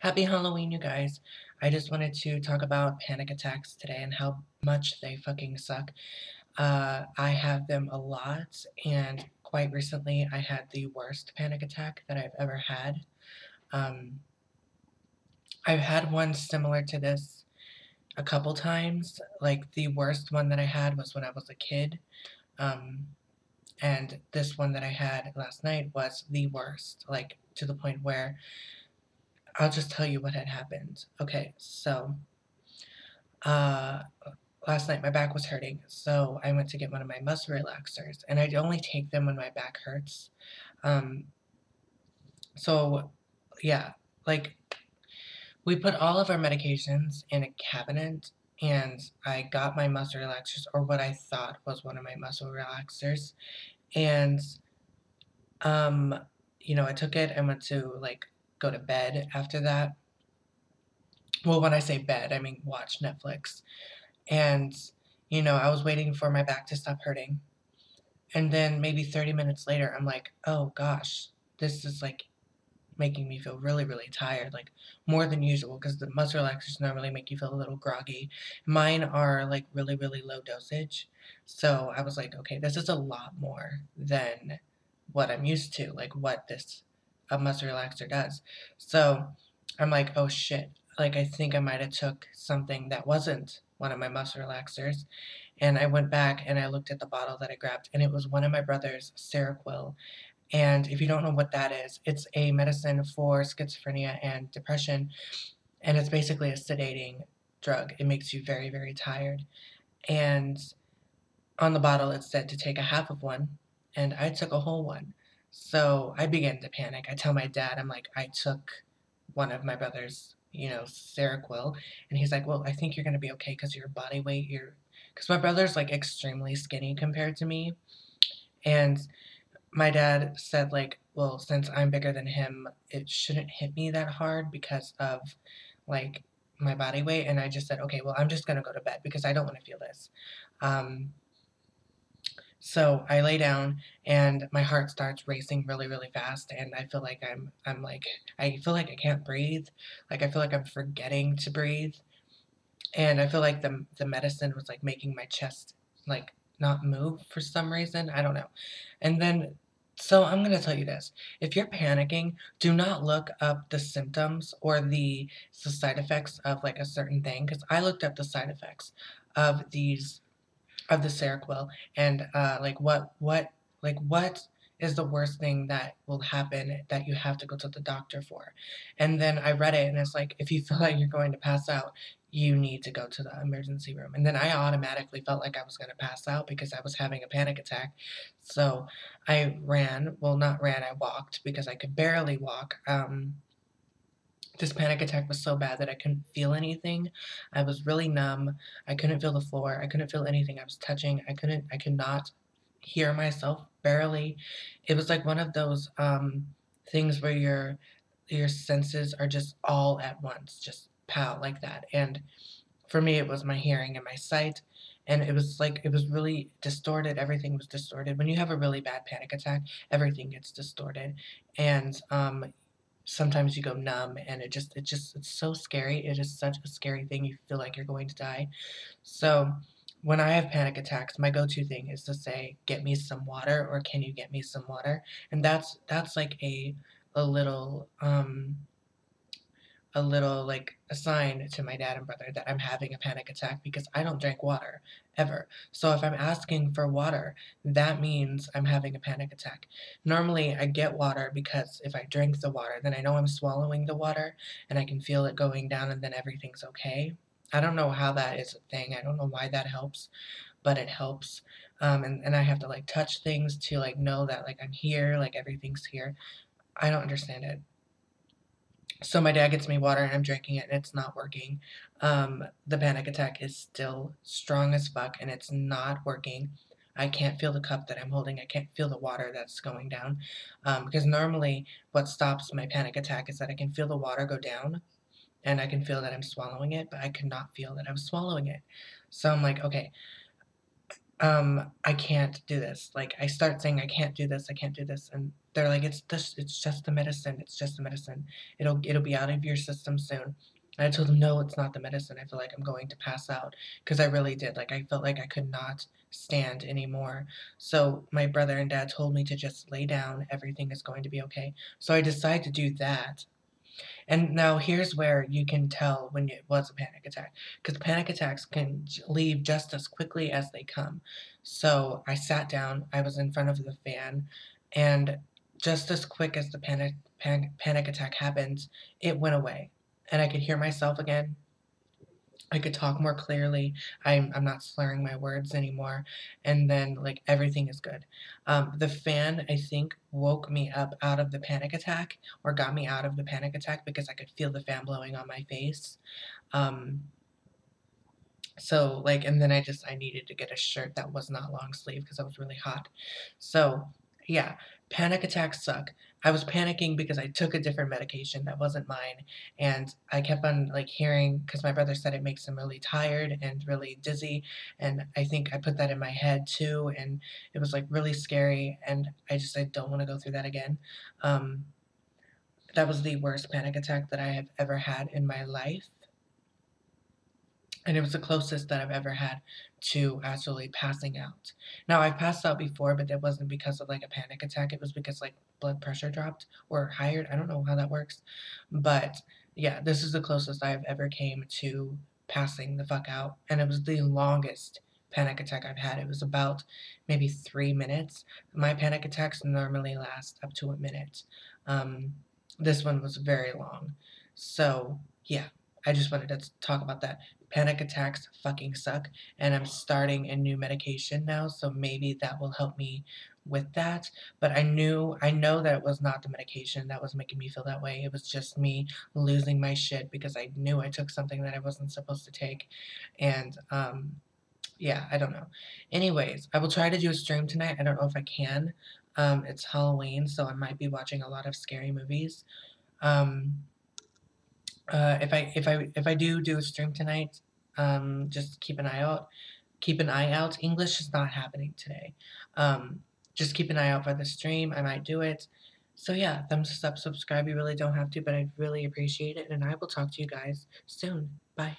Happy Halloween, you guys. I just wanted to talk about panic attacks today and how much they fucking suck. I have them a lot, and quite recently I had the worst panic attack that I've ever had. Um, I've had one similar to this a couple times. Like, the worst one that I had was when I was a kid. Um, and this one that I had last night was the worst, like, to the point where I'll just tell you what had happened. Okay, so Uh, last night my back was hurting, so I went to get one of my muscle relaxers, and I only take them when my back hurts. Um, so yeah, like we put all of our medications in a cabinet, and I got my muscle relaxers, or what I thought was one of my muscle relaxers, and um, I took it and went to like go to bed after that. Well, when I say bed, I mean watch Netflix. And I was waiting for my back to stop hurting. And then maybe 30 minutes later, I'm like, oh gosh, this is like making me feel really, really tired, like more than usual, because the muscle relaxers normally make you feel a little groggy. Mine are like really, really low dosage. So I was like, okay, this is a lot more than what I'm used to, like what this a muscle relaxer does. So I'm like, oh shit, like I think I might have took something that wasn't one of my muscle relaxers. And I went back and I looked at the bottle that I grabbed, and it was one of my brother's Seroquel. And if you don't know what that is, it's a medicine for schizophrenia and depression, and it's basically a sedating drug. It makes you very, very tired. And on the bottle, it said to take a half of one, and I took a whole one. So I began to panic. I tell my dad, I'm like, I took one of my brother's, Seroquel, and he's like, well, I think you're gonna be okay because your body weight, because my brother's like extremely skinny compared to me, and my dad said like, well, since I'm bigger than him, it shouldn't hit me that hard because of like my body weight, and I just said, okay, well, I'm just gonna go to bed because I don't want to feel this. Um, so I lay down and my heart starts racing really, really fast, and I feel like I'm like I feel like I can't breathe. Like I feel like I'm forgetting to breathe. And I feel like the medicine was like making my chest like not move for some reason. I don't know. And then so I'm going to tell you this. If you're panicking, do not look up the symptoms or the side effects of like a certain thing, cuz I looked up the side effects of the Seroquel, and what is the worst thing that will happen that you have to go to the doctor for? And then I read it, and it's like, if you feel like you're going to pass out, you need to go to the emergency room. And then I automatically felt like I was going to pass out because I was having a panic attack. So I ran, well, not ran, I walked because I could barely walk. This panic attack was so bad that I couldn't feel anything. I was really numb. I couldn't feel the floor. I couldn't feel anything I was touching. I could not hear myself barely. It was like one of those things where your senses are just all at once, just pow like that. And for me it was my hearing and my sight, and it was like it was really distorted. Everything was distorted. When you have a really bad panic attack, everything gets distorted. And sometimes you go numb, and it's so scary. It is such a scary thing. You feel like you're going to die. So when I have panic attacks, my go-to thing is to say, get me some water, or can you get me some water? And that's like a little like a sign to my dad and brother that I'm having a panic attack, because I don't drink water ever. So if I'm asking for water, that means I'm having a panic attack. Normally I get water because if I drink the water, then I know I'm swallowing the water and I can feel it going down, and then everything's okay. I don't know how that is a thing. I don't know why that helps, but it helps. And I have to like touch things to like know that like I'm here, like everything's here. I don't understand it. So my dad gets me water and I'm drinking it and it's not working. The panic attack is still strong as fuck and it's not working. I can't feel the cup that I'm holding. I can't feel the water that's going down. Because normally what stops my panic attack is that I can feel the water go down and I can feel that I'm swallowing it, but I could not feel that I was swallowing it. So I'm like, okay, I can't do this. Like I start saying, I can't do this. I can't do this. And they're like, it's just the medicine, it's just the medicine. It'll be out of your system soon." And I told them, "No, it's not the medicine. I feel like I'm going to pass out," because I really did. Like, I felt like I could not stand anymore. So my brother and dad told me to just lay down. Everything is going to be okay. So I decided to do that. And now here's where you can tell when it was a panic attack, because panic attacks can leave just as quickly as they come. So I sat down, I was in front of the fan, and just as quick as the panic attack happened, it went away. And I could hear myself again. I could talk more clearly. I'm not slurring my words anymore, and then, like, everything is good. The fan, I think, woke me up out of the panic attack, or got me out of the panic attack, because I could feel the fan blowing on my face. Um, so, like, and then I needed to get a shirt that was not long sleeve because I was really hot. So, yeah, panic attacks suck. I was panicking because I took a different medication that wasn't mine, and I kept on, like, hearing, because my brother said it makes him really tired and really dizzy, and I think I put that in my head too, and it was, like, really scary, and I don't wanna go through that again. Um, that was the worst panic attack that I have ever had in my life. And it was the closest that I've ever had to actually passing out. Now, I've passed out before, but that wasn't because of, like, a panic attack, it was because, like, blood pressure dropped or higher, I don't know how that works, but, yeah, this is the closest I've ever came to passing the fuck out, and it was the longest panic attack I've had. It was about maybe 3 minutes. My panic attacks normally last up to a minute. Um, this one was very long. So, yeah, I just wanted to talk about that. Panic attacks fucking suck, and I'm starting a new medication now, so maybe that will help me with that. But I know that it was not the medication that was making me feel that way. It was just me losing my shit because I knew I took something that I wasn't supposed to take. And yeah, I don't know. Anyways, I will try to do a stream tonight. I don't know if I can. It's Halloween, so I might be watching a lot of scary movies. Um, if I do a stream tonight, just keep an eye out. Keep an eye out. English is not happening today. Um, just keep an eye out for the stream. I might do it. So yeah, thumbs up, subscribe. You really don't have to, but I'd really appreciate it, and I will talk to you guys soon. Bye.